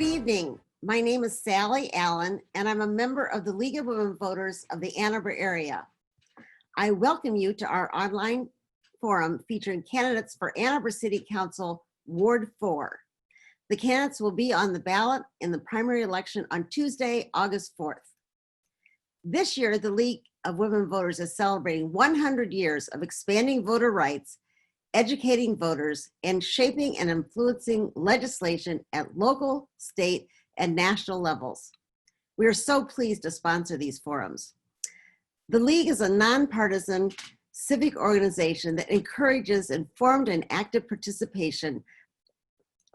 evening. My name is Sally Allen, and I'm a member of the League of Women Voters of the Ann Arbor area. I welcome you to our online forum featuring candidates for Ann Arbor City Council Ward 4. The candidates will be on the ballot in the primary election on Tuesday, August 4th. This year, the League of Women Voters is celebrating 100 years of expanding voter rights, educating voters, and shaping and influencing legislation at local, state, and national levels. We are so pleased to sponsor these forums. The League is a nonpartisan civic organization that encourages informed and active participation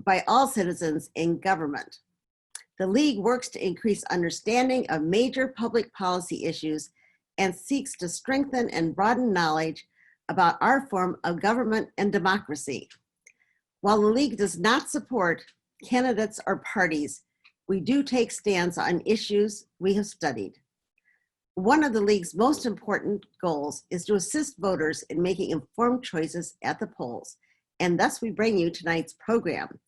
by all citizens in government. The League works to increase understanding of major public policy issues and seeks to strengthen and broaden knowledge about our form of government and democracy. While the League does not support candidates or parties, we do take stands on issues we have studied. One of the League's most important goals is to assist voters in making informed choices at the polls, and thus we bring you tonight's program.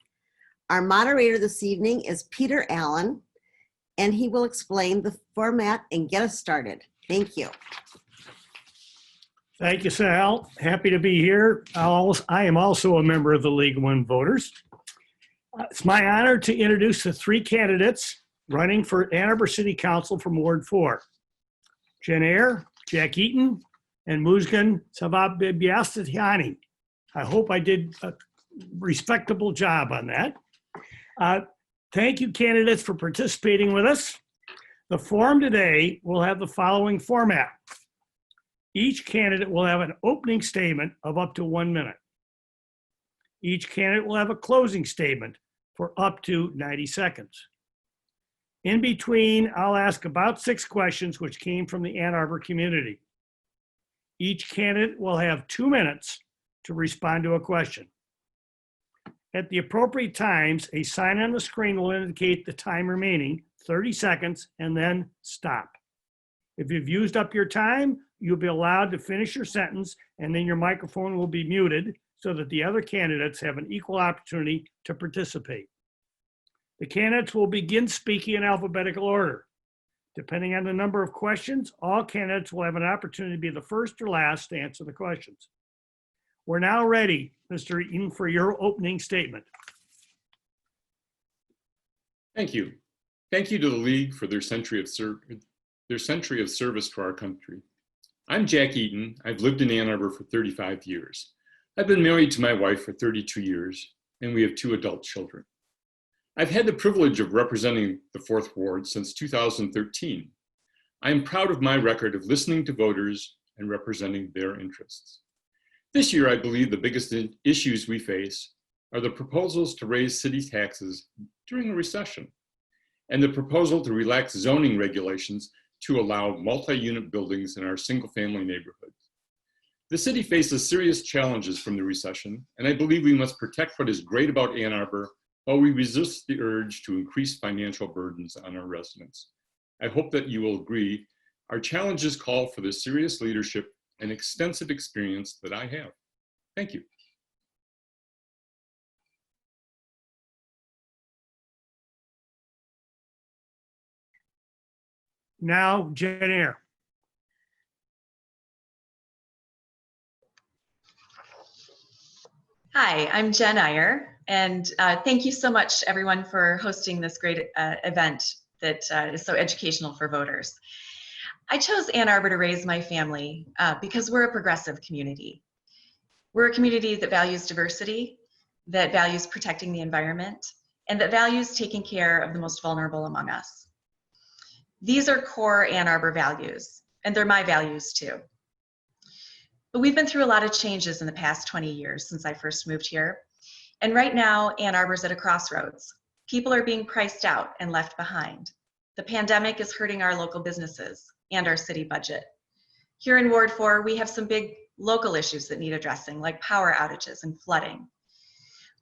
Our moderator this evening is Peter Allen, and he will explain the format and get us started. Thank you. Thank you, Sal. Happy to be here. I am also a member of the League of Women Voters. It's my honor to introduce the three candidates running for Ann Arbor City Council from Ward 4. Jen Eyre, Jack Eaton, and Muzgan Sababiastatiani. I hope I did a respectable job on that. Thank you, candidates, for participating with us. The forum today will have the following format. Each candidate will have an opening statement of up to 1 minute. Each candidate will have a closing statement for up to 90 seconds. In between, I'll ask about 6 questions which came from the Ann Arbor community. Each candidate will have 2 minutes to respond to a question. At the appropriate times, a sign on the screen will indicate the time remaining, 30 seconds, and then stop. If you've used up your time, you'll be allowed to finish your sentence, and then your microphone will be muted so that the other candidates have an equal opportunity to participate. The candidates will begin speaking in alphabetical order. Depending on the number of questions, all candidates will have an opportunity to be the first or last to answer the questions. We're now ready, Mr. Eaton, for your opening statement. Thank you. Thank you to the League for their century of service to our country. I'm Jack Eaton. I've lived in Ann Arbor for 35 years. I've been married to my wife for 32 years, and we have 2 adult children. I've had the privilege of representing the 4th Ward since 2013. I am proud of my record of listening to voters and representing their interests. This year, I believe the biggest issues we face are the proposals to raise city taxes during a recession and the proposal to relax zoning regulations to allow multi-unit buildings in our single-family neighborhoods. The city faces serious challenges from the recession, and I believe we must protect what is great about Ann Arbor while we resist the urge to increase financial burdens on our residents. I hope that you will agree our challenges call for the serious leadership and extensive experience that I have. Thank you. Now, Jen Eyre. Hi, I'm Jen Eyre, and thank you so much, everyone, for hosting this great event that is so educational for voters. I chose Ann Arbor to raise my family because we're a progressive community. We're a community that values diversity, that values protecting the environment, and that values taking care of the most vulnerable among us. These are core Ann Arbor values, and they're my values too. But we've been through a lot of changes in the past 20 years since I first moved here. And right now, Ann Arbor's at a crossroads. People are being priced out and left behind. The pandemic is hurting our local businesses and our city budget. Here in Ward 4, we have some big local issues that need addressing, like power outages and flooding.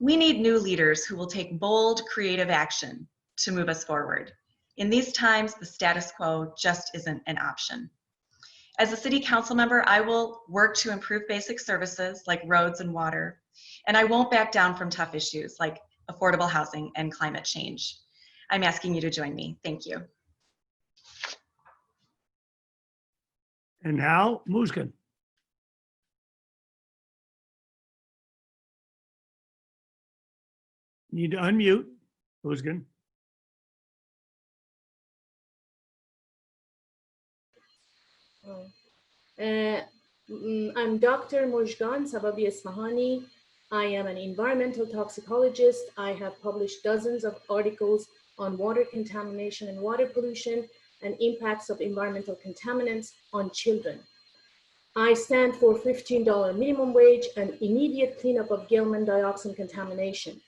We need new leaders who will take bold, creative action to move us forward. In these times, the status quo just isn't an option. As a city council member, I will work to improve basic services like roads and water, and I won't back down from tough issues like affordable housing and climate change. I'm asking you to join me. Thank you. And now, Muskan. Need to unmute, Muskan. I'm Dr. Mujgan Sababi Isfahani. I am an environmental toxicologist. I have published dozens of articles on water contamination and water pollution and impacts of environmental contaminants on children. I stand for $15 minimum wage and immediate cleanup of Gilman dioxin contamination.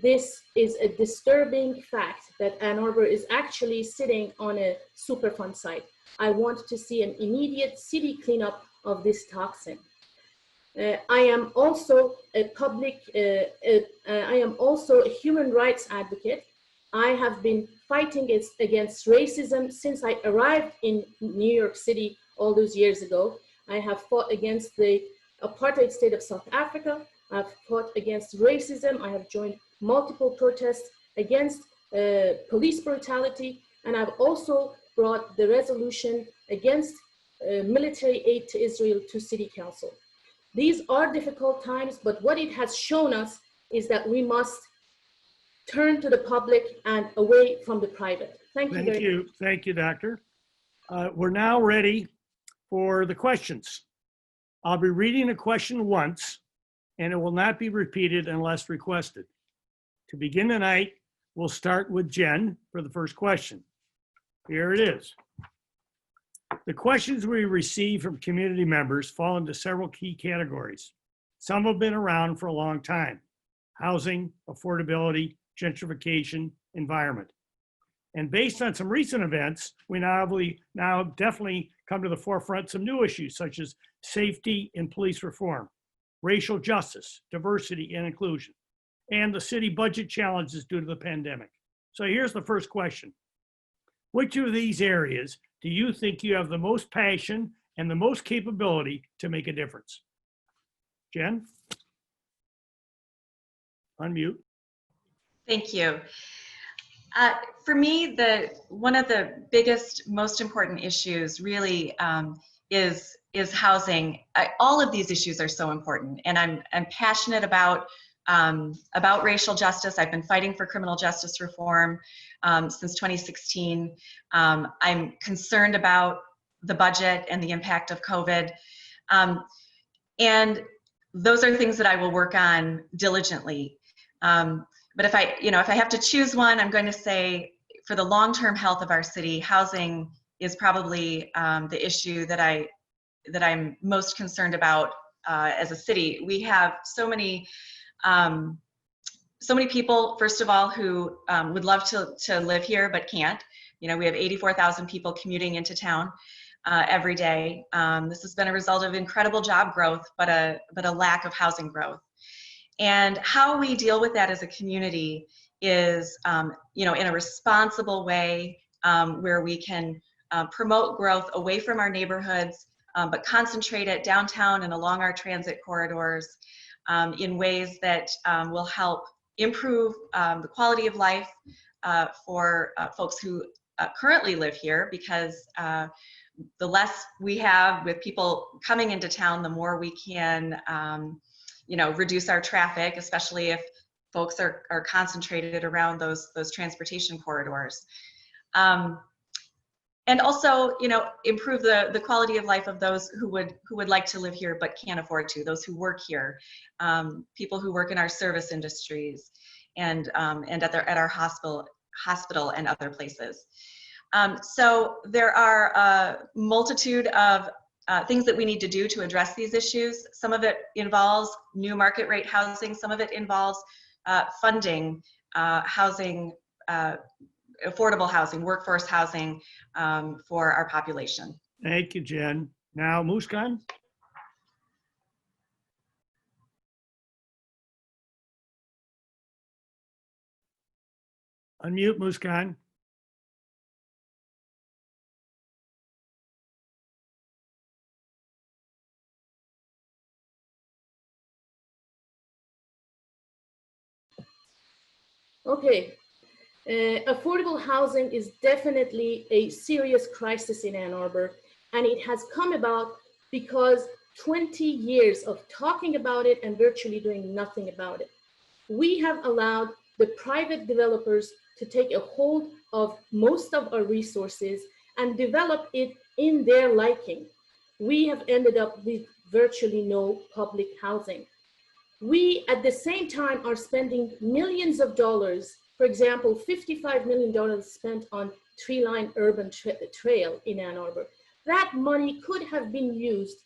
This is a disturbing fact that Ann Arbor is actually sitting on a Superfund site. I want to see an immediate city cleanup of this toxin. I am also a human rights advocate. I have been fighting against racism since I arrived in New York City all those years ago. I have fought against the apartheid state of South Africa. I've fought against racism. I have joined multiple protests against police brutality. And I've also brought the resolution against military aid to Israel to City Council. These are difficult times, but what it has shown us is that we must turn to the public and away from the private. Thank you very much. Thank you, Doctor. We're now ready for the questions. I'll be reading a question once, and it will not be repeated unless requested. To begin tonight, we'll start with Jen for the first question. Here it is. The questions we receive from community members fall into several key categories. Some have been around for a long time: housing, affordability, gentrification, environment. And based on some recent events, we now definitely come to the forefront some new issues such as safety and police reform, racial justice, diversity and inclusion, and the city budget challenges due to the pandemic. So here's the first question. Which of these areas do you think you have the most passion and the most capability to make a difference? Jen? Unmute. Thank you. For me, one of the biggest, most important issues really is housing. All of these issues are so important, and I'm passionate about racial justice. I've been fighting for criminal justice reform since 2016. I'm concerned about the budget and the impact of COVID, and those are things that I will work on diligently. But if I have to choose one, I'm going to say for the long-term health of our city, housing is probably the issue that I'm most concerned about as a city. We have so many people, first of all, who would love to live here but can't. We have 84,000 people commuting into town every day. This has been a result of incredible job growth, but a lack of housing growth. And how we deal with that as a community is, in a responsible way, where we can promote growth away from our neighborhoods, but concentrate it downtown and along our transit corridors in ways that will help improve the quality of life for folks who currently live here, because the less we have with people coming into town, the more we can reduce our traffic, especially if folks are concentrated around those transportation corridors. And also, improve the quality of life of those who would like to live here but can't afford to, those who work here, people who work in our service industries and at our hospital and other places. So there are a multitude of things that we need to do to address these issues. Some of it involves new market rate housing. Some of it involves funding housing, affordable housing, workforce housing for our population. Thank you, Jen. Now, Muskan? Unmute, Muskan. Okay. Affordable housing is definitely a serious crisis in Ann Arbor, and it has come about because 20 years of talking about it and virtually doing nothing about it. We have allowed the private developers to take a hold of most of our resources and develop it in their liking. We have ended up with virtually no public housing. We, at the same time, are spending millions of dollars. For example, $55 million spent on tree-lined urban trail in Ann Arbor. That money could have been used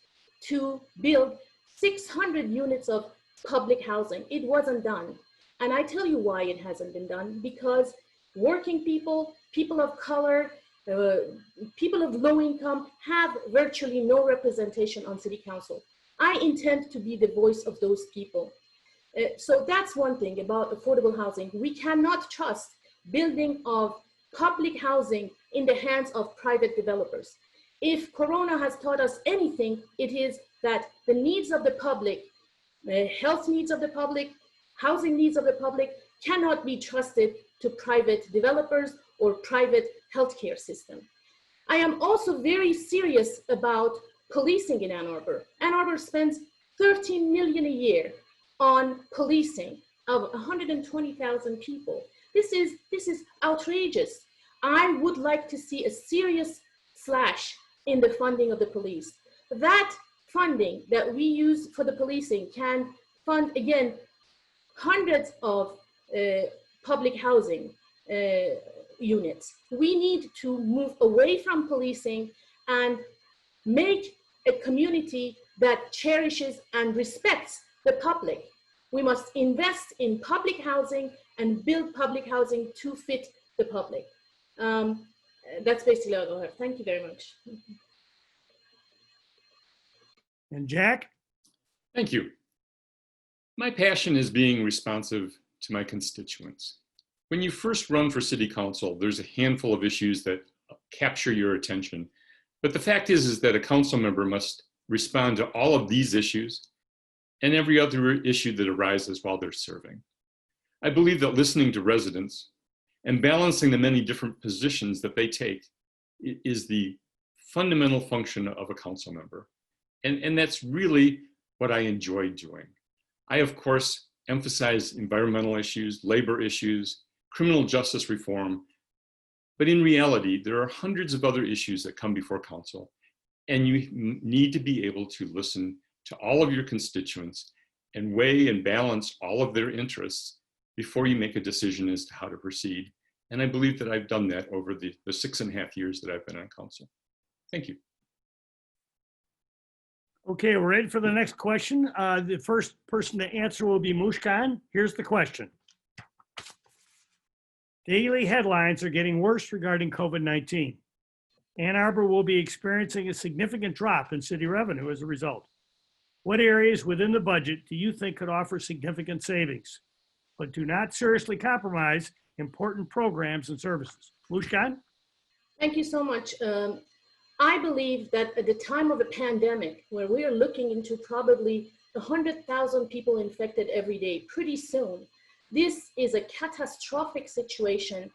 to build 600 units of public housing. It wasn't done. And I tell you why it hasn't been done, because working people, people of color, people of low income have virtually no representation on city council. I intend to be the voice of those people. So that's one thing about affordable housing. We cannot trust building of public housing in the hands of private developers. If Corona has taught us anything, it is that the needs of the public, the health needs of the public, housing needs of the public cannot be trusted to private developers or private healthcare system. I am also very serious about policing in Ann Arbor. Ann Arbor spends $13 million a year on policing of 120,000 people. This is outrageous. I would like to see a serious slash in the funding of the police. That funding that we use for the policing can fund, again, hundreds of public housing units. We need to move away from policing and make a community that cherishes and respects the public. We must invest in public housing and build public housing to fit the public. That's basically all I have. Thank you very much. And Jack? Thank you. My passion is being responsive to my constituents. When you first run for city council, there's a handful of issues that capture your attention. But the fact is that a council member must respond to all of these issues and every other issue that arises while they're serving. I believe that listening to residents and balancing the many different positions that they take is the fundamental function of a council member. And that's really what I enjoy doing. I, of course, emphasize environmental issues, labor issues, criminal justice reform, but in reality, there are hundreds of other issues that come before council, and you need to be able to listen to all of your constituents and weigh and balance all of their interests before you make a decision as to how to proceed. And I believe that I've done that over the 6.5 years that I've been on council. Thank you. Okay, we're ready for the next question. The first person to answer will be Mushkan. Here's the question. Daily headlines are getting worse regarding COVID-19. Ann Arbor will be experiencing a significant drop in city revenue as a result. What areas within the budget do you think could offer significant savings, but do not seriously compromise important programs and services? Mushkan? Thank you so much. I believe that at the time of a pandemic, where we are looking into probably 100,000 people infected every day, pretty soon, this is a catastrophic situation,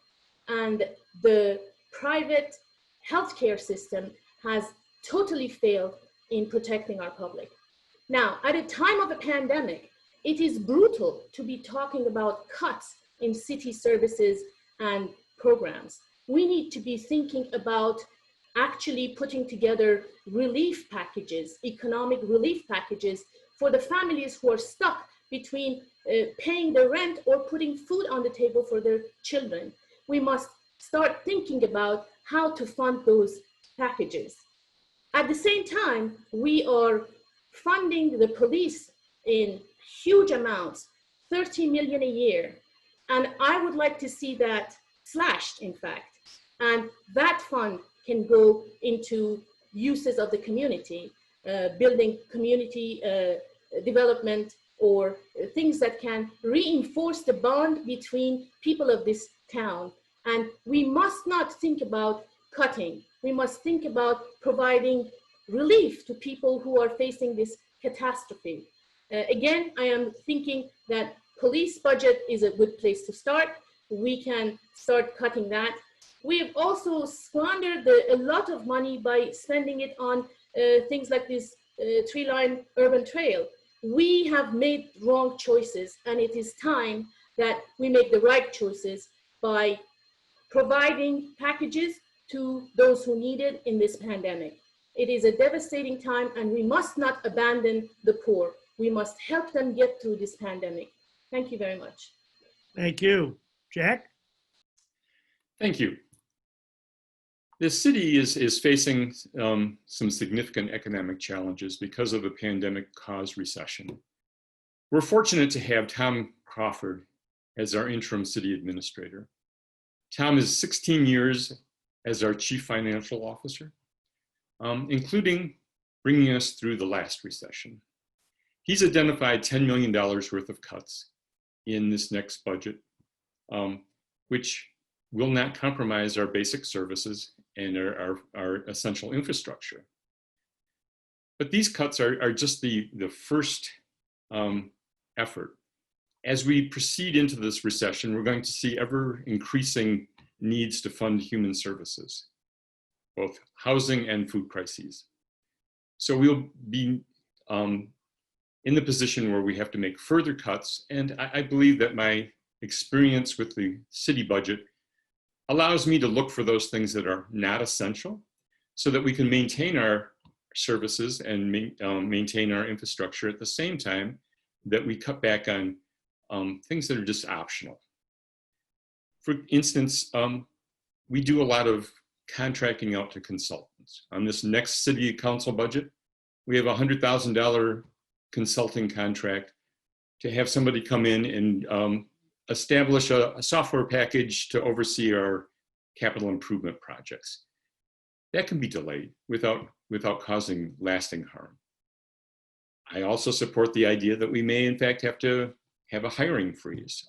and the private healthcare system has totally failed in protecting our public. Now, at a time of a pandemic, it is brutal to be talking about cuts in city services and programs. We need to be thinking about actually putting together relief packages, economic relief packages for the families who are stuck between paying the rent or putting food on the table for their children. We must start thinking about how to fund those packages. At the same time, we are funding the police in huge amounts, 30 million a year. And I would like to see that slashed, in fact. And that fund can go into uses of the community, building community development, or things that can reinforce the bond between people of this town. And we must not think about cutting. We must think about providing relief to people who are facing this catastrophe. Again, I am thinking that police budget is a good place to start. we can start cutting that. We've also squandered a lot of money by spending it on things like this tree-lined urban trail. We have made wrong choices, and it is time that we make the right choices by providing packages to those who need it in this pandemic. It is a devastating time, and we must not abandon the poor. We must help them get through this pandemic. Thank you very much. Thank you. Jack? Thank you. The city is facing some significant economic challenges because of the pandemic-caused recession. We're fortunate to have Tom Crawford as our interim city administrator. Tom is 16 years as our chief financial officer, including bringing us through the last recession. He's identified $10 million worth of cuts in this next budget, which will not compromise our basic services and our essential infrastructure. But these cuts are just the first effort. As we proceed into this recession, we're going to see ever increasing needs to fund human services, both housing and food crises. So we'll be in the position where we have to make further cuts. And I believe that my experience with the city budget allows me to look for those things that are not essential so that we can maintain our services and maintain our infrastructure at the same time that we cut back on things that are just optional. For instance, we do a lot of contracting out to consultants. On this next city council budget, we have a $100,000 consulting contract to have somebody come in and establish a software package to oversee our capital improvement projects. That can be delayed without causing lasting harm. I also support the idea that we may in fact have to have a hiring freeze.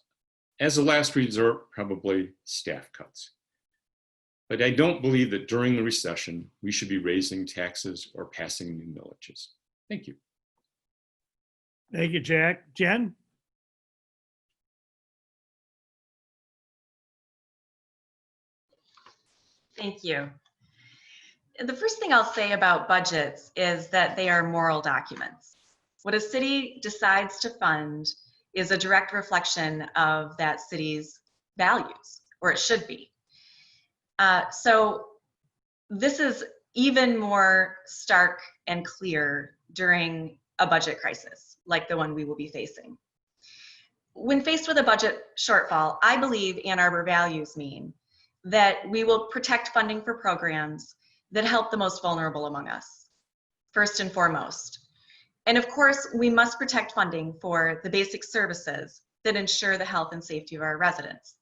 As a last resort, probably staff cuts. But I don't believe that during the recession, we should be raising taxes or passing new millages. Thank you. Thank you, Jack. Jen? Thank you. The first thing I'll say about budgets is that they are moral documents. What a city decides to fund is a direct reflection of that city's values, or it should be. So this is even more stark and clear during a budget crisis like the one we will be facing. When faced with a budget shortfall, I believe Ann Arbor values mean that we will protect funding for programs that help the most vulnerable among us, first and foremost. And of course, we must protect funding for the basic services that ensure the health and safety of our residents.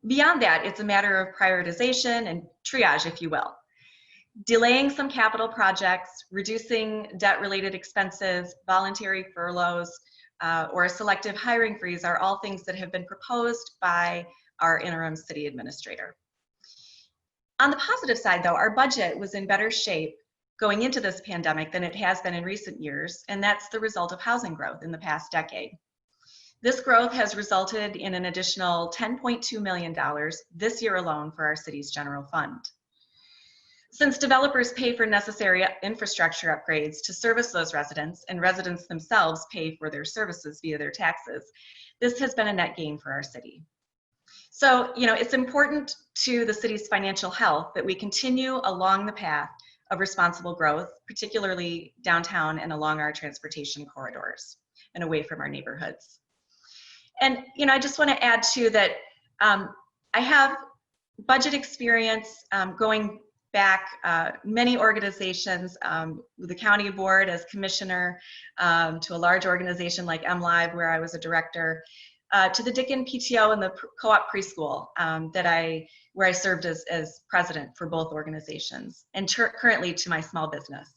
Beyond that, it's a matter of prioritization and triage, if you will. Delaying some capital projects, reducing debt-related expenses, voluntary furloughs, or a selective hiring freeze are all things that have been proposed by our interim city administrator. On the positive side, though, our budget was in better shape going into this pandemic than it has been in recent years, and that's the result of housing growth in the past decade. This growth has resulted in an additional $10.2 million this year alone for our city's general fund. Since developers pay for necessary infrastructure upgrades to service those residents, and residents themselves pay for their services via their taxes, this has been a net gain for our city. So, it's important to the city's financial health that we continue along the path of responsible growth, particularly downtown and along our transportation corridors and away from our neighborhoods. And, I just want to add too that I have budget experience going back many organizations, the county board as commissioner, to a large organization like MLive where I was a director, to the Dickin PTO and the co-op preschool where I served as president for both organizations, and currently to my small business.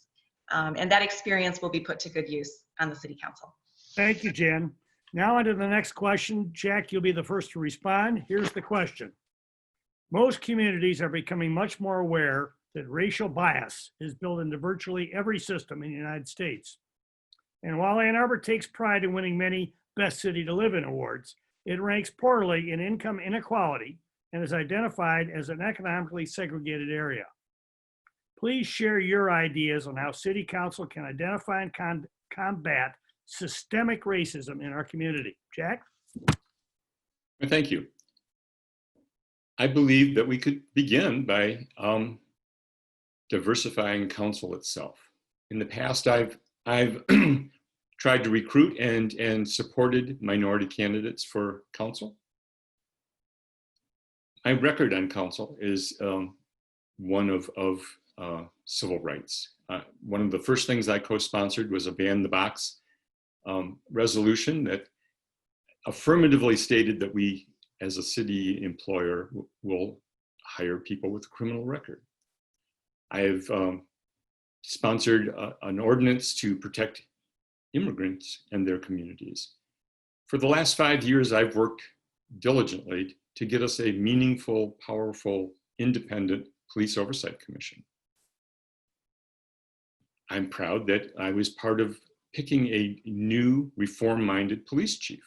And that experience will be put to good use on the city council. Thank you, Jen. Now on to the next question. Jack, you'll be the first to respond. Here's the question. Most communities are becoming much more aware that racial bias is built into virtually every system in the United States. And while Ann Arbor takes pride in winning many Best City to Live in awards, It ranks poorly in income inequality and is identified as an economically segregated area. Please share your ideas on how City Council can identify and combat systemic racism in our community. Jack? Thank you. I believe that we could begin by diversifying council itself. In the past, I've tried to recruit and supported minority candidates for council. My record on council is one of civil rights. One of the first things I co-sponsored was a ban the box resolution that affirmatively stated that we, as a city employer, will hire people with a criminal record. I have sponsored an ordinance to protect immigrants and their communities. For the last 5 years, I've worked diligently to get us a meaningful, powerful, independent police oversight commission. I'm proud that I was part of picking a new reform-minded police chief.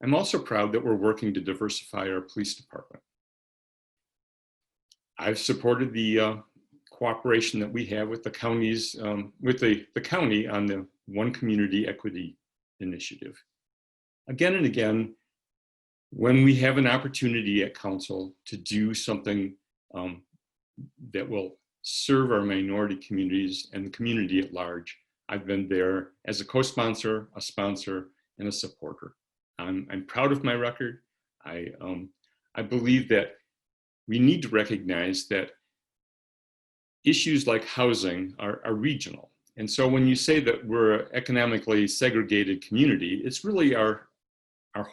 I'm also proud that we're working to diversify our police department. I've supported the cooperation that we have with the counties, with the county on the One Community Equity Initiative. Again and again, when we have an opportunity at council to do something that will serve our minority communities and the community at large, I've been there as a co-sponsor, a sponsor, and a supporter. I'm proud of my record. I believe that we need to recognize that issues like housing are regional. And so when you say that we're an economically segregated community, it's really our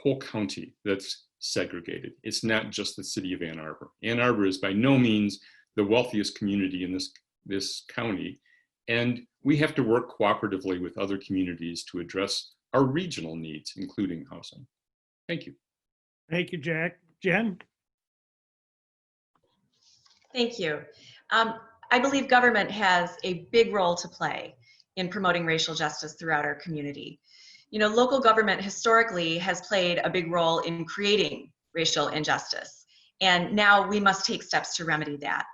whole county that's segregated. It's not just the city of Ann Arbor. Ann Arbor is by no means the wealthiest community in this county. And we have to work cooperatively with other communities to address our regional needs, including housing. Thank you. Thank you, Jack. Jen? Thank you. I believe government has a big role to play in promoting racial justice throughout our community. You know, local government historically has played a big role in creating racial injustice, and now we must take steps to remedy that.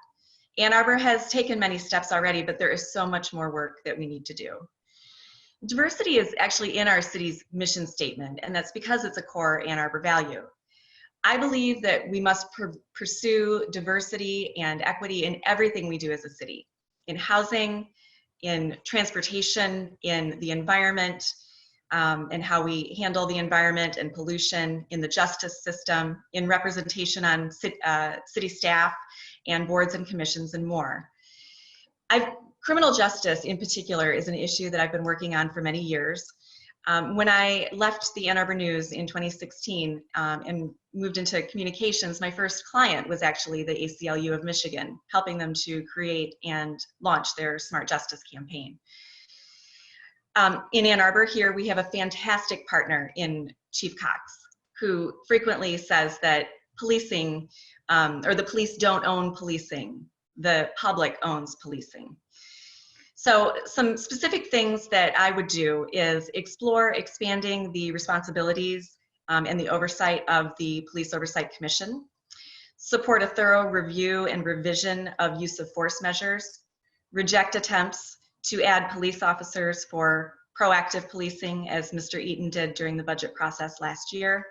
Ann Arbor has taken many steps already, but there is so much more work that we need to do. Diversity is actually in our city's mission statement, and that's because it's a core Ann Arbor value. I believe that we must pursue diversity and equity in everything we do as a city, in housing, in transportation, in the environment, and how we handle the environment and pollution, in the justice system, in representation on city staff and boards and commissions, and more. Criminal justice in particular is an issue that I've been working on for many years. When I left the Ann Arbor News in 2016 and moved into communications, my first client was actually the ACLU of Michigan, helping them to create and launch their Smart Justice campaign. In Ann Arbor here, we have a fantastic partner in Chief Cox, who frequently says that policing, or the police don't own policing, the public owns policing. So some specific things that I would do is explore expanding the responsibilities and the oversight of the Police Oversight Commission, support a thorough review and revision of use of force measures, reject attempts to add police officers for proactive policing, as Mr. Eaton did during the budget process last year,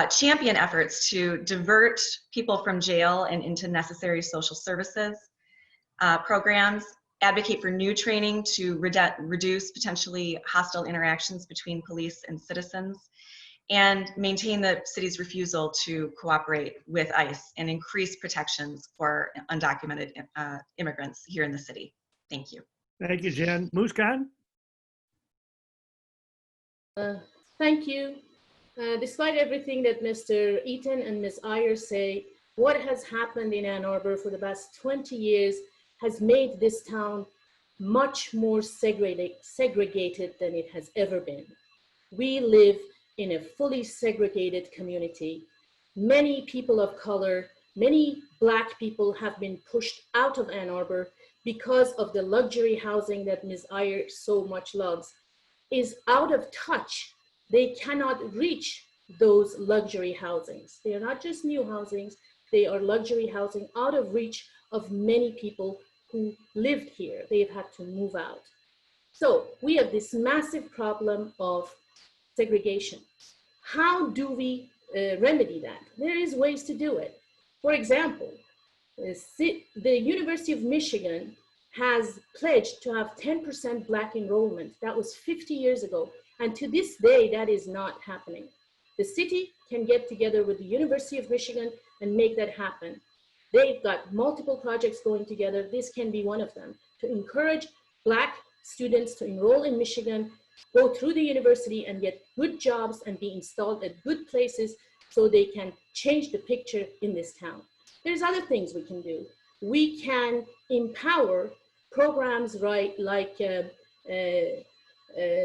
champion efforts to divert people from jail and into necessary social services programs, advocate for new training to reduce potentially hostile interactions between police and citizens, and maintain the city's refusal to cooperate with ICE and increase protections for undocumented immigrants here in the city. Thank you. Thank you, Jen. Muskan? Thank you. Despite everything that Mr. Eaton and Ms. Iyer say, what has happened in Ann Arbor for the past 20 years has made this town much more segregated than it has ever been. We live in a fully segregated community. Many people of color, many Black people have been pushed out of Ann Arbor because of the luxury housing that Ms. Iyer so much loves is out of touch. They cannot reach those luxury housings. They are not just new housings, they are luxury housing out of reach of many people who lived here. They've had to move out. So we have this massive problem of segregation. How do we remedy that? There is ways to do it. For example, the University of Michigan has pledged to have 10% Black enrollment. That was 50 years ago. And to this day, that is not happening. The city can get together with the University of Michigan and make that happen. They've got multiple projects going together. This can be one of them, to encourage Black students to enroll in Michigan, go through the university and get good jobs and be installed at good places so they can change the picture in this town. There's other things we can do. We can empower programs, right, like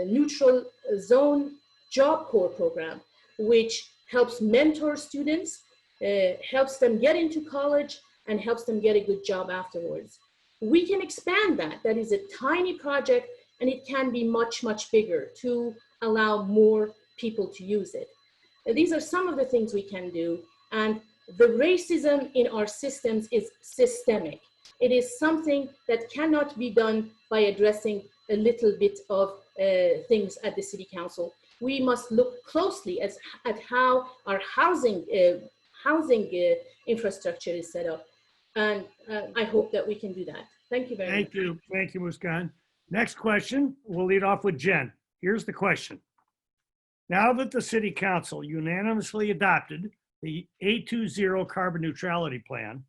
neutral zone Job Corps program, which helps mentor students, helps them get into college, and helps them get a good job afterwards. We can expand that. That is a tiny project, and it can be much, much bigger to allow more people to use it. These are some of the things we can do. And the racism in our systems is systemic. It is something that cannot be done by addressing a little bit of things at the city council. We must look closely at how our housing infrastructure is set up. And I hope that we can do that. Thank you very much. Thank you. Thank you, Muskan. Next question, we'll lead off with Jen. Here's the question. Now that the city council unanimously adopted the 820 carbon neutrality plan,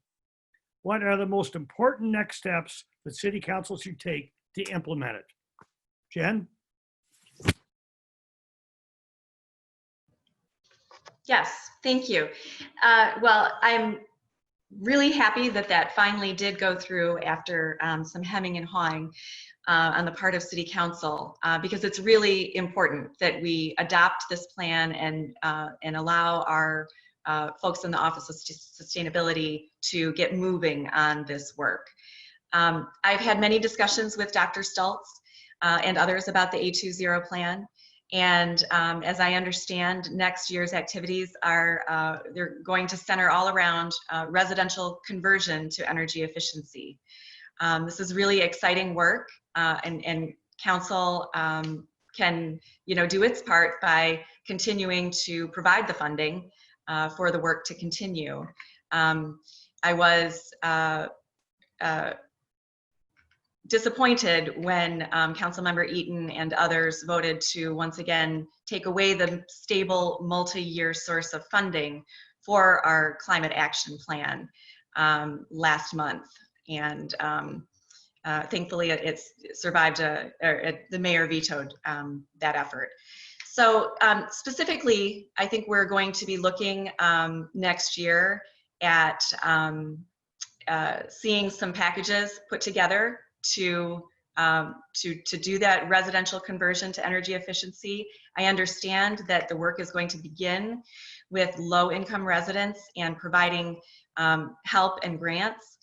what are the most important next steps that city council should take to implement it? Jen? Yes, thank you. Well, I'm really happy that that finally did go through after some hemming and hawing on the part of City Council, because it's really important that we adopt this plan and allow our folks in the Office of Sustainability to get moving on this work. I've had many discussions with Dr. Stultz and others about the 820 plan. And as I understand, next year's activities are, they're going to center all around residential conversion to energy efficiency. This is really exciting work, and council can, do its part by continuing to provide the funding for the work to continue. I was disappointed when Councilmember Eaton and others voted to once again take away the stable multi-year source of funding for our climate action plan last month. And thankfully it's survived, the mayor vetoed that effort. So specifically, I think we're going to be looking next year at seeing some packages put together to do that residential conversion to energy efficiency. I understand that the work is going to begin with low-income residents and providing help and grants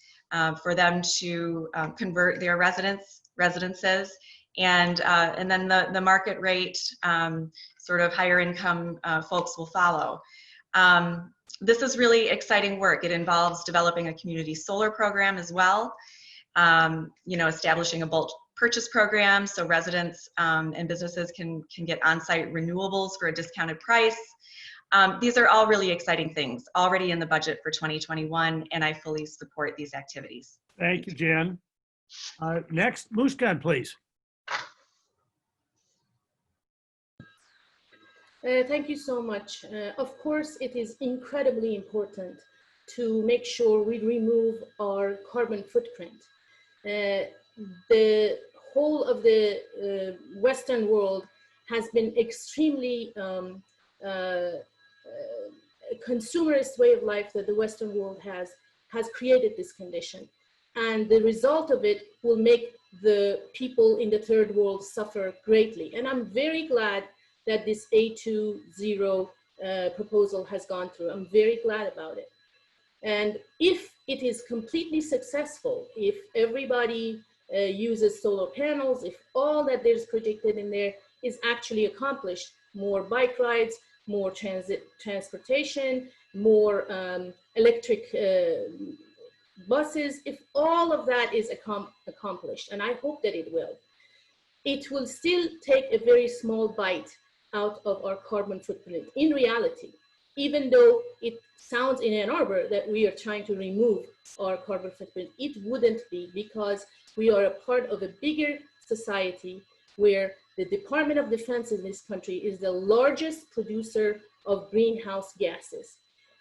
for them to convert their residences, and then the market rate sort of higher income folks will follow. This is really exciting work. It involves developing a community solar program as well. Establishing a bulk purchase program so residents and businesses can get on-site renewables for a discounted price. These are all really exciting things already in the budget for 2021, and I fully support these activities. Thank you, Jen. Next, Muskan, please. Thank you so much. Of course, it is incredibly important to make sure we remove our carbon footprint. The whole of the Western world has been extremely consumerist way of life that the Western world has created this condition. And the result of it will make the people in the third world suffer greatly. And I'm very glad that this 820 proposal has gone through. I'm very glad about it. And if it is completely successful, if everybody uses solar panels, if all that there's projected in there is actually accomplished, more bike rides, more transportation, more electric buses, if all of that is accomplished, and I hope that it will still take a very small bite out of our carbon footprint. In reality, even though it sounds in Ann Arbor that we are trying to remove our carbon footprint, it wouldn't be, because we are a part of a bigger society where the Department of Defense in this country is the largest producer of greenhouse gases.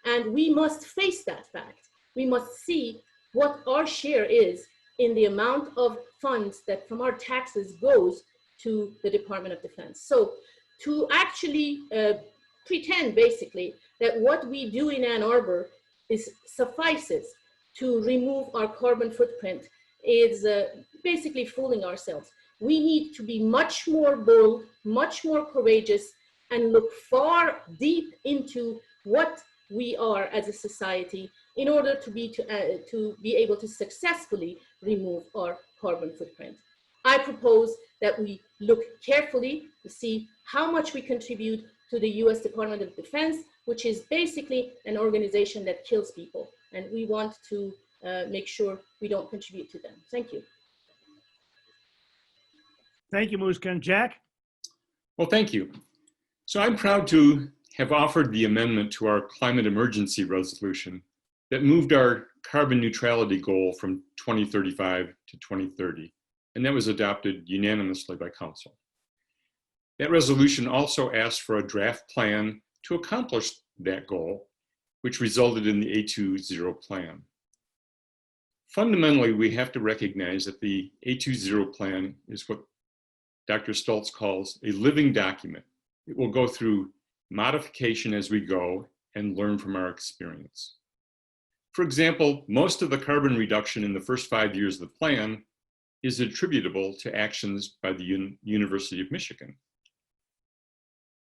And we must face that fact. We must see what our share is in the amount of funds that from our taxes goes to the Department of Defense. So to actually pretend basically that what we do in Ann Arbor suffices to remove our carbon footprint is basically fooling ourselves. We need to be much more bold, much more courageous, and look far deep into what we are as a society in order to be able to successfully remove our carbon footprint. I propose that we look carefully to see how much we contribute to the US Department of Defense, which is basically an organization that kills people. And we want to make sure we don't contribute to them. Thank you. Thank you, Muskan. Jack? Well, thank you. So I'm proud to have offered the amendment to our climate emergency resolution that moved our carbon neutrality goal from 2035 to 2030, and that was adopted unanimously by Council. That resolution also asked for a draft plan to accomplish that goal, which resulted in the A20 plan. Fundamentally, we have to recognize that the A20 plan is what Dr. Stoltz calls a living document. It will go through modification as we go and learn from our experience. For example, most of the carbon reduction in the first 5 years of the plan is attributable to actions by the University of Michigan.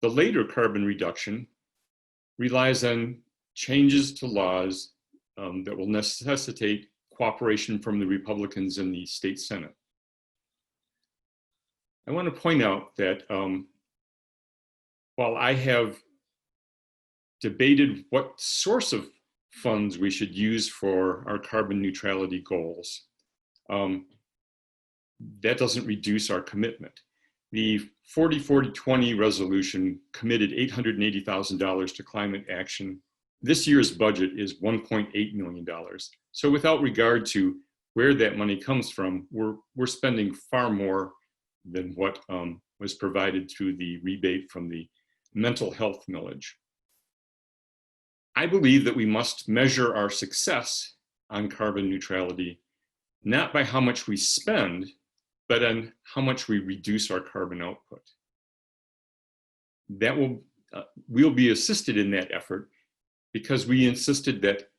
The later carbon reduction relies on changes to laws that will necessitate cooperation from the Republicans in the state Senate. I want to point out that while I have debated what source of funds we should use for our carbon neutrality goals, that doesn't reduce our commitment. The 40-40-20 resolution committed $880,000 to climate action. This year's budget is $1.8 million. So without regard to where that money comes from, we're spending far more than what was provided through the rebate from the mental health millage. I believe that we must measure our success on carbon neutrality, not by how much we spend, but on how much we reduce our carbon output. That we'll be assisted in that effort because we insisted that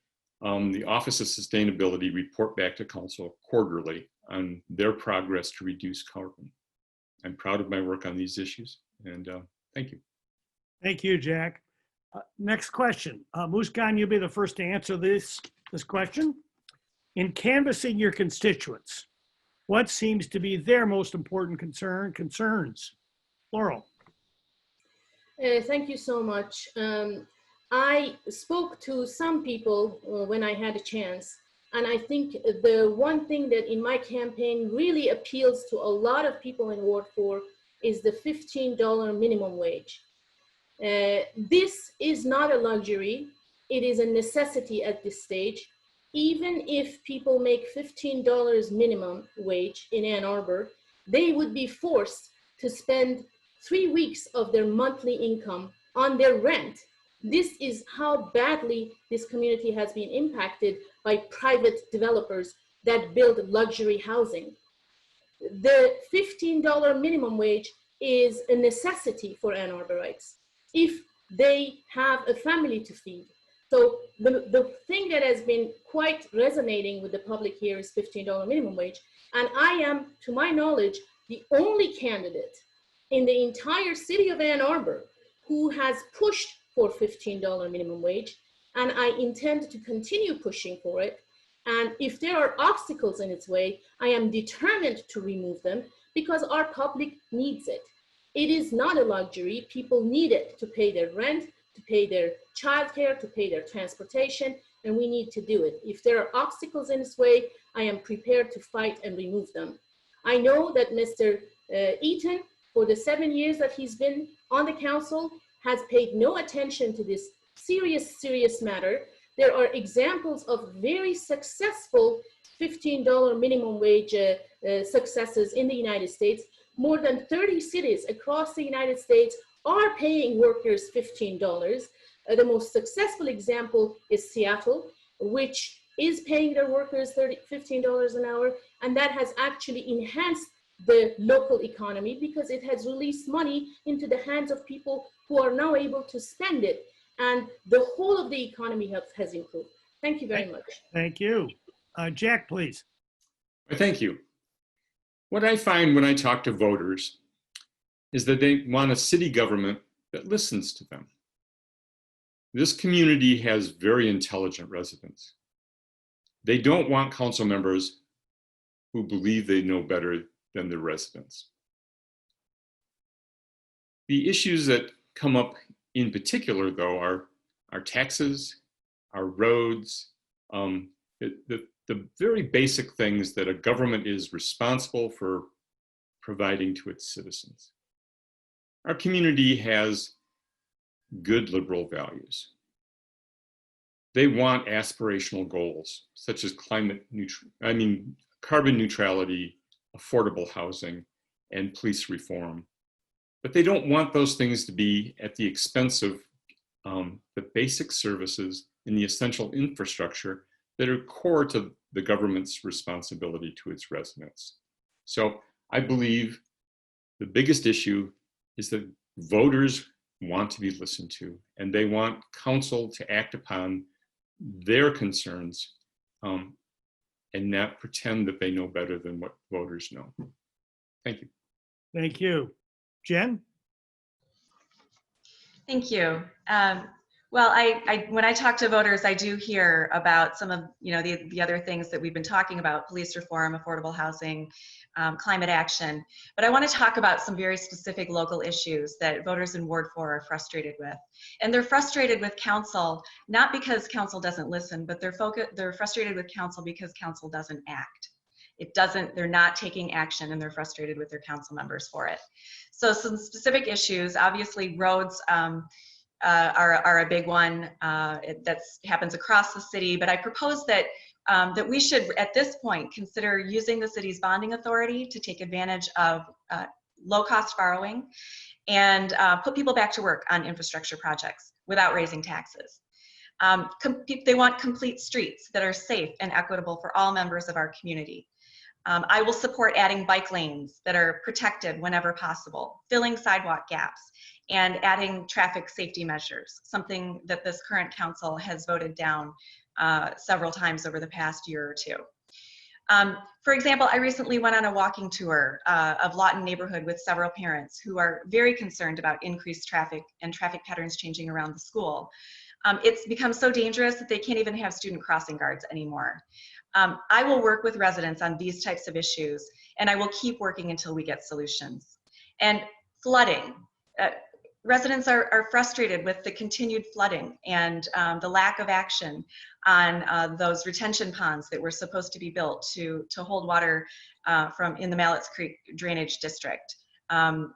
the Office of Sustainability report back to Council quarterly on their progress to reduce carbon. I'm proud of my work on these issues, and thank you. Thank you, Jack. Next question. Muskan, you'll be the first to answer this question. In canvassing your constituents, what seems to be their most important concerns? Laurel. Thank you so much. I spoke to some people when I had a chance, and I think the one thing that in my campaign really appeals to a lot of people in Ward 4 is the $15 minimum wage. This is not a luxury. It is a necessity at this stage. Even if people make $15 minimum wage in Ann Arbor, they would be forced to spend 3 weeks of their monthly income on their rent. This is how badly this community has been impacted by private developers that build luxury housing. The $15 minimum wage is a necessity for Ann Arborites if they have a family to feed. So the thing that has been quite resonating with the public here is $15 minimum wage. And I am, to my knowledge, the only candidate in the entire city of Ann Arbor who has pushed for $15 minimum wage. And I intend to continue pushing for it. And if there are obstacles in its way, I am determined to remove them because our public needs it. It is not a luxury. People need it to pay their rent. to pay their childcare, to pay their transportation, and we need to do it. If there are obstacles in this way, I am prepared to fight and remove them. I know that Mr. Eaton, for the 7 years that he's been on the council, has paid no attention to this serious matter. There are examples of very successful $15 minimum wage successes in the United States. More than 30 cities across the United States are paying workers $15. The most successful example is Seattle, which is paying their workers $15 an hour, and that has actually enhanced the local economy because it has released money into the hands of people who are now able to spend it, and the whole of the economy has improved. Thank you very much. Thank you. Jack, please. Thank you. What I find when I talk to voters is that they want a city government that listens to them. This community has very intelligent residents. They don't want council members who believe they know better than the residents. The issues that come up in particular, though, are our taxes, our roads, the very basic things that a government is responsible for providing to its citizens. Our community has good liberal values. They want aspirational goals, such as carbon neutrality, affordable housing, and police reform. But they don't want those things to be at the expense of the basic services and the essential infrastructure that are core to the government's responsibility to its residents. So I believe the biggest issue is that voters want to be listened to, and they want council to act upon their concerns and not pretend that they know better than what voters know. Thank you. Thank you. Jen? Thank you. Well, when I talk to voters, I do hear about some of the other things that we've been talking about: police reform, affordable housing, climate action. But I want to talk about some very specific local issues that voters in Ward 4 are frustrated with. And they're frustrated with council, not because council doesn't listen, but they're frustrated with council because council doesn't act. They're not taking action, and they're frustrated with their council members for it. So some specific issues: obviously roads are a big one that happens across the city, but I propose that that we should, at this point, consider using the city's bonding authority to take advantage of low-cost borrowing and put people back to work on infrastructure projects without raising taxes. They want complete streets that are safe and equitable for all members of our community. I will support adding bike lanes that are protected whenever possible, filling sidewalk gaps, and adding traffic safety measures, something that this current council has voted down several times over the past year or two. For example, I recently went on a walking tour of Lawton neighborhood with several parents who are very concerned about increased traffic and traffic patterns changing around the school. It's become so dangerous that they can't even have student crossing guards anymore. I will work with residents on these types of issues, and I will keep working until we get solutions. And flooding. Residents are frustrated with the continued flooding and the lack of action on those retention ponds that were supposed to be built to hold water from in the Mallets Creek Drainage District. I'm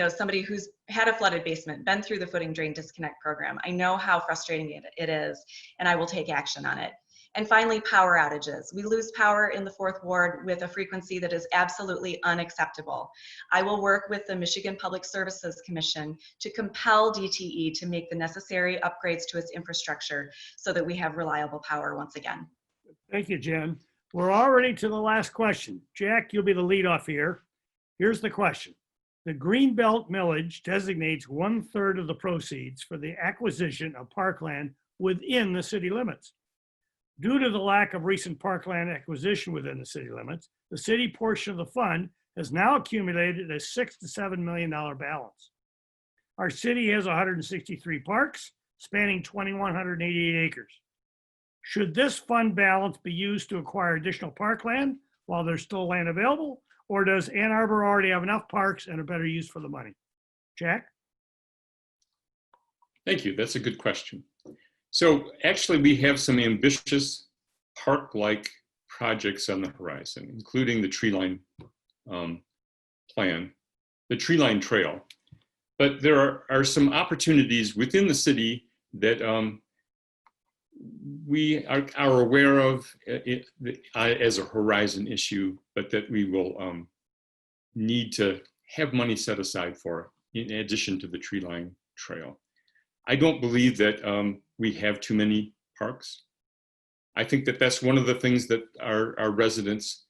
somebody who's had a flooded basement, been through the footing drain disconnect program. I know how frustrating it is, and I will take action on it. And finally, power outages. We lose power in the 4th Ward with a frequency that is absolutely unacceptable. I will work with the Michigan Public Services Commission to compel DTE to make the necessary upgrades to its infrastructure so that we have reliable power once again. Thank you, Jen. We're already to the last question. Jack, you'll be the leadoff here. Here's the question. The Greenbelt millage designates 1/3 of the proceeds for the acquisition of parkland within the city limits. Due to the lack of recent parkland acquisition within the city limits, the city portion of the fund has now accumulated a $6 to $7 million balance. Our city has 163 parks spanning 2,188 acres. Should this fund balance be used to acquire additional parkland while there's still land available, or does Ann Arbor already have enough parks and a better use for the money? Jack? Thank you. That's a good question. So actually, we have some ambitious park-like projects on the horizon, including the tree line plan, the tree line trail. But there are some opportunities within the city that we are aware of as a horizon issue, but that we will need to have money set aside for in addition to the tree line trail. I don't believe that we have too many parks. I think that that's one of the things that our residents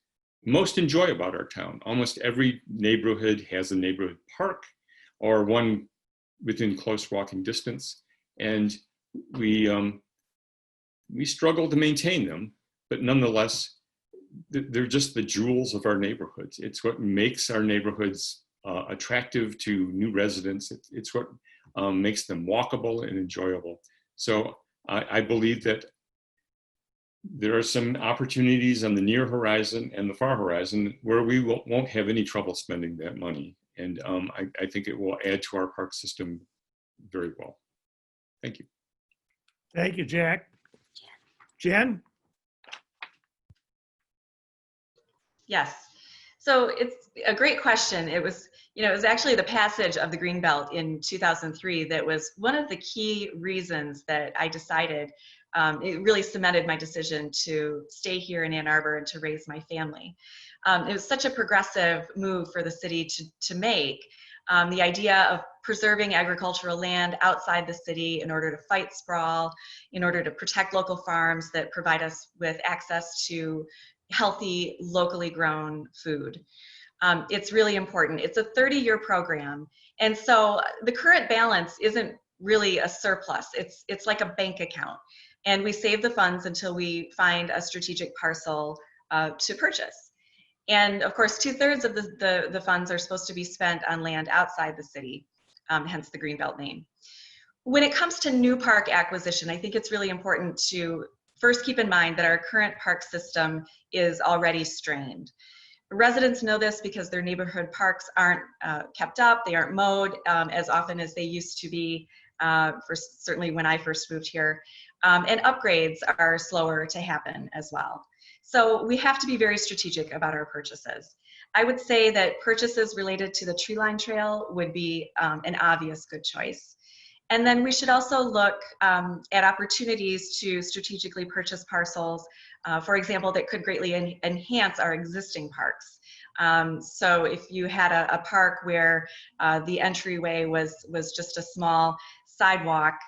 most enjoy about our town. Almost every neighborhood has a neighborhood park or one within close walking distance. And we struggle to maintain them, but nonetheless, they're just the jewels of our neighborhoods. It's what makes our neighborhoods attractive to new residents. It's what makes them walkable and enjoyable. So I believe that there are some opportunities on the near horizon and the far horizon where we won't have any trouble spending that money. And I think it will add to our park system very well. Thank you. Thank you, Jack. Jen? Yes. So it's a great question. It was actually the passage of the Greenbelt in 2003 that was one of the key reasons that I decided, it really cemented my decision to stay here in Ann Arbor and to raise my family. It was such a progressive move for the city to make. The idea of preserving agricultural land outside the city in order to fight sprawl, in order to protect local farms that provide us with access to healthy, locally grown food. It's really important. It's a 30-year program. And so the current balance isn't really a surplus. It's like a bank account. And we save the funds until we find a strategic parcel to purchase. And of course, 2/3 of the funds are supposed to be spent on land outside the city, hence the Greenbelt name. When it comes to new park acquisition, I think it's really important to first keep in mind that our current park system is already strained. Residents know this because their neighborhood parks aren't kept up, they aren't mowed as often as they used to be, certainly when I first moved here. And upgrades are slower to happen as well. So we have to be very strategic about our purchases. I would say that purchases related to the tree line trail would be an obvious good choice. And then we should also look at opportunities to strategically purchase parcels, for example, that could greatly enhance our existing parks. So if you had a park where the entryway was just a small sidewalk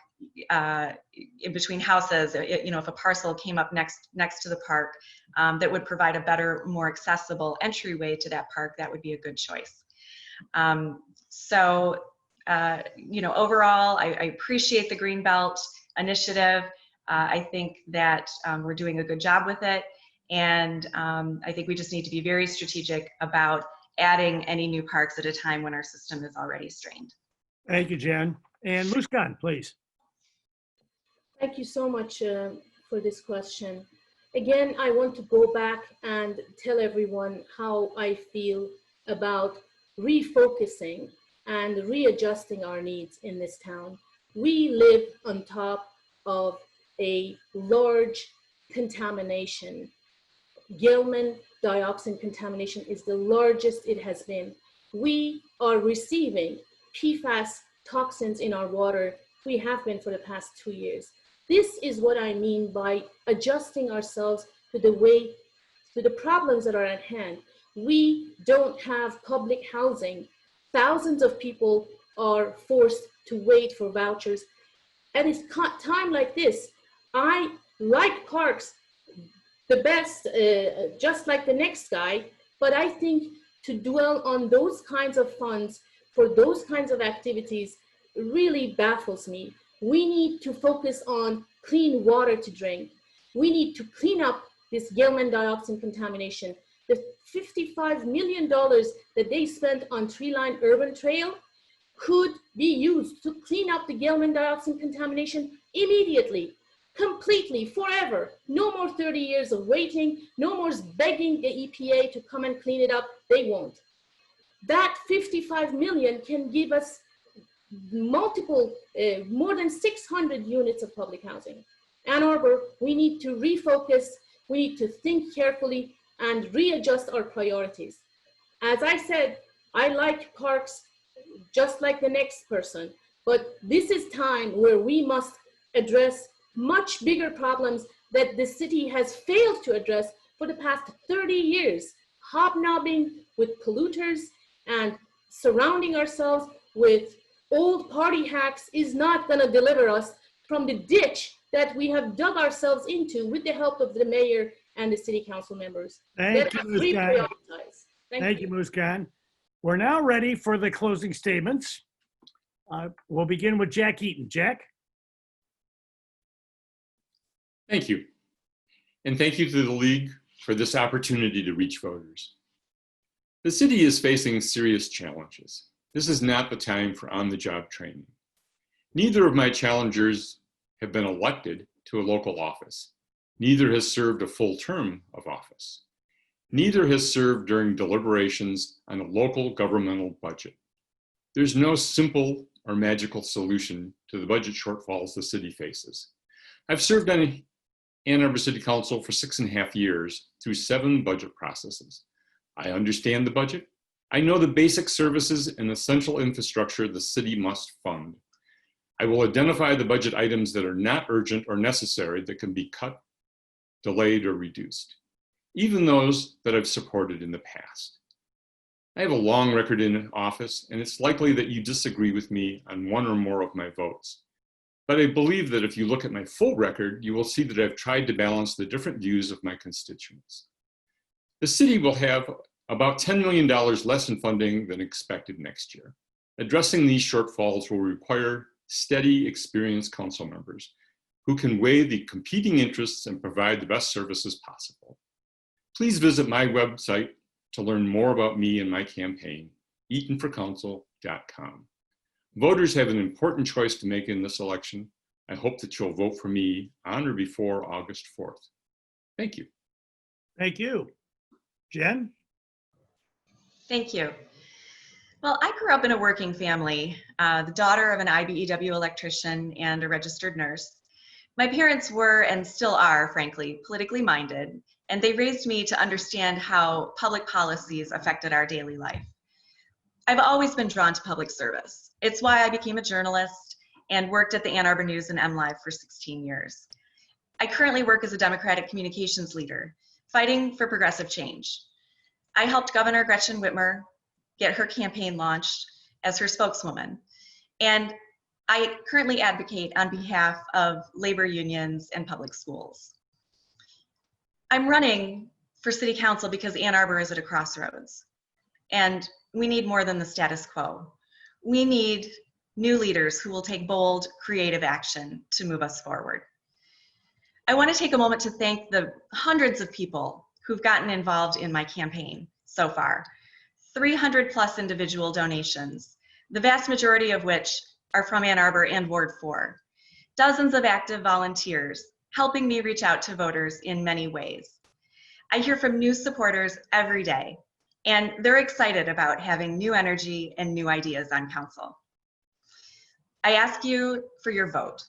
in between houses, if a parcel came up next to the park that would provide a better, more accessible entryway to that park, that would be a good choice. Overall, I appreciate the Greenbelt initiative. I think that we're doing a good job with it. And I think we just need to be very strategic about adding any new parks at a time when our system is already strained. Thank you, Jen. And Muskan, please. Thank you so much for this question. Again, I want to go back and tell everyone how I feel about refocusing and readjusting our needs in this town. We live on top of a large contamination. Gilman dioxin contamination is the largest it has been. We are receiving PFAS toxins in our water. We have been for the past 2 years. This is what I mean by adjusting ourselves to the problems that are at hand. We don't have public housing. Thousands of people are forced to wait for vouchers. At a time like this, I like parks the best, just like the next guy, but I think to dwell on those kinds of funds for those kinds of activities really baffles me. We need to focus on clean water to drink. We need to clean up this Gilman dioxin contamination. The $55 million that they spent on Tree Line Urban Trail could be used to clean up the Gilman dioxin contamination immediately, completely, forever. No more 30 years of waiting, no more begging the EPA to come and clean it up. They won't. That $55 million can give us more than 600 units of public housing. Ann Arbor, we need to refocus, we need to think carefully and readjust our priorities. As I said, I like parks just like the next person, but this is time where we must address much bigger problems that the city has failed to address for the past 30 years, hobnobbing with polluters and surrounding ourselves with old party hacks is not going to deliver us from the ditch that we have dug ourselves into with the help of the mayor and the city council members. Thank you, Ms. Khan. Reprioritize. Thank you, Ms. Khan. We're now ready for the closing statements. We'll begin with Jack Eaton. Jack? Thank you. And thank you to the League for this opportunity to reach voters. The city is facing serious challenges. This is not the time for on-the-job training. Neither of my challengers have been elected to a local office. Neither has served a full term of office. Neither has served during deliberations on a local governmental budget. There's no simple or magical solution to the budget shortfalls the city faces. I've served on Ann Arbor City Council for 6.5 years through 7 budget processes. I understand the budget. I know the basic services and essential infrastructure the city must fund. I will identify the budget items that are not urgent or necessary that can be cut, delayed, or reduced, even those that I've supported in the past. I have a long record in office, and it's likely that you disagree with me on one or more of my votes. But I believe that if you look at my full record, you will see that I've tried to balance the different views of my constituents. The city will have about $10 million less in funding than expected next year. Addressing these shortfalls will require steady, experienced council members who can weigh the competing interests and provide the best services possible. Please visit my website to learn more about me and my campaign, eatonforcouncil.com. Voters have an important choice to make in this election. I hope that you'll vote for me on or before August 4th. Thank you. Thank you. Jen? Thank you. Well, I grew up in a working family, the daughter of an IBEW electrician and a registered nurse. My parents were and still are, frankly, politically minded, and they raised me to understand how public policies affected our daily life. I've always been drawn to public service. It's why I became a journalist and worked at the Ann Arbor News and MLive for 16 years. I currently work as a Democratic communications leader, fighting for progressive change. I helped Governor Gretchen Whitmer get her campaign launched as her spokeswoman. And I currently advocate on behalf of labor unions and public schools. I'm running for city council because Ann Arbor is at a crossroads. And we need more than the status quo. We need new leaders who will take bold, creative action to move us forward. I want to take a moment to thank the hundreds of people who've gotten involved in my campaign so far. 300 plus individual donations, the vast majority of which are from Ann Arbor and Ward 4. Dozens of active volunteers helping me reach out to voters in many ways. I hear from new supporters every day, and they're excited about having new energy and new ideas on council. I ask you for your vote.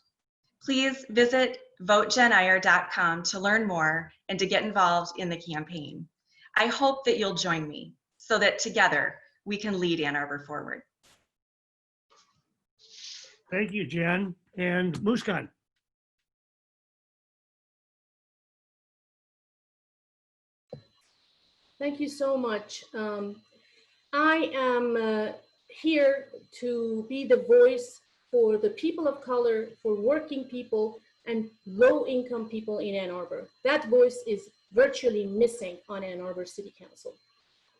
Please visit votejenier.com to learn more and to get involved in the campaign. I hope that you'll join me so that together we can lead Ann Arbor forward. Thank you, Jen. And Muskan? Thank you so much. I am here to be the voice for the people of color, for working people and low-income people in Ann Arbor. That voice is virtually missing on Ann Arbor City Council.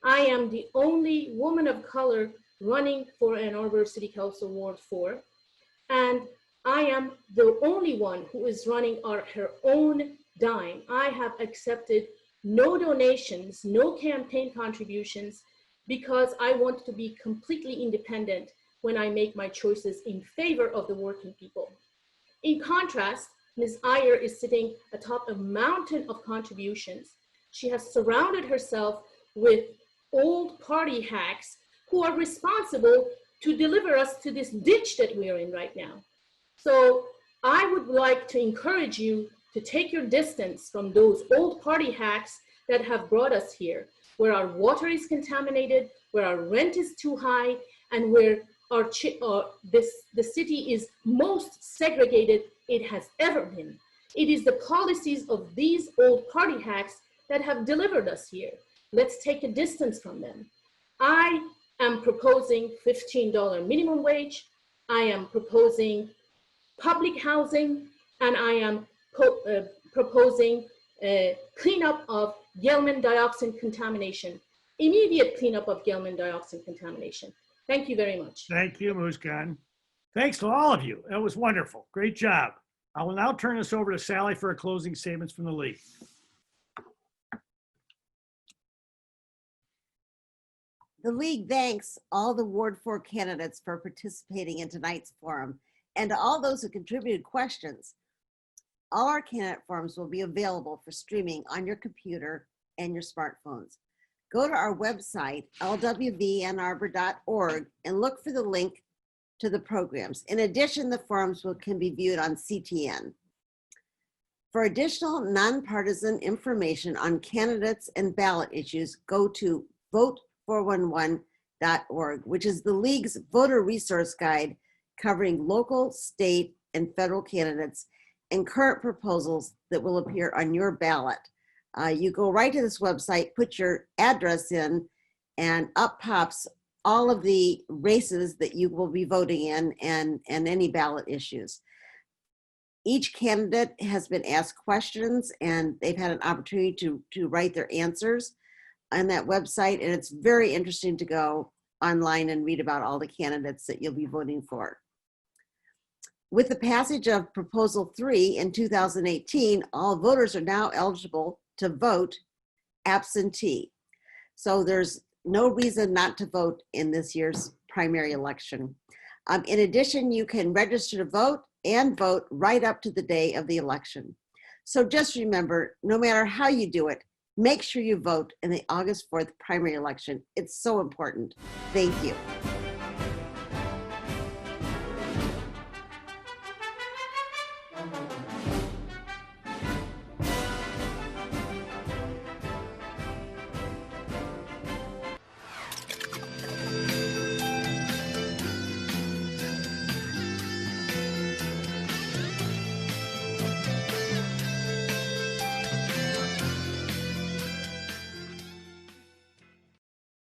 I am the only woman of color running for Ann Arbor City Council Ward 4, and I am the only one who is running on her own dime. I have accepted no donations, no campaign contributions, because I want to be completely independent when I make my choices in favor of the working people. In contrast, Ms. Iyer is sitting atop a mountain of contributions. She has surrounded herself with old party hacks who are responsible to deliver us to this ditch that we are in right now. So I would like to encourage you to take your distance from those old party hacks that have brought us here, where our water is contaminated, where our rent is too high, and where the city is most segregated it has ever been. It is the policies of these old party hacks that have delivered us here. Let's take a distance from them. I am proposing $15 minimum wage. I am proposing public housing, and I am proposing cleanup of Gelman dioxin contamination, immediate cleanup of Gelman dioxin contamination. Thank you very much. Thank you, Muskan. Thanks to all of you. That was wonderful. Great job. I will now turn this over to Sally for a closing statements from the league. The league thanks all the Ward 4 candidates for participating in tonight's forum and to all those who contributed questions. All our candidate forums will be available for streaming on your computer and your smartphones. Go to our website, lwvannarbor.org, and look for the link to the programs. In addition, the forums can be viewed on CTN. For additional nonpartisan information on candidates and ballot issues, go to vote411.org, which is the League's voter resource guide covering local, state, and federal candidates and current proposals that will appear on your ballot. You go right to this website, put your address in, and up pops all of the races that you will be voting in and any ballot issues. Each candidate has been asked questions and they've had an opportunity to write their answers on that website, and it's very interesting to go online and read about all the candidates that you'll be voting for. With the passage of Proposal 3 in 2018, all voters are now eligible to vote absentee. So there's no reason not to vote in this year's primary election. In addition, you can register to vote and vote right up to the day of the election. So just remember, no matter how you do it, make sure you vote in the August 4th primary election. It's so important. Thank you.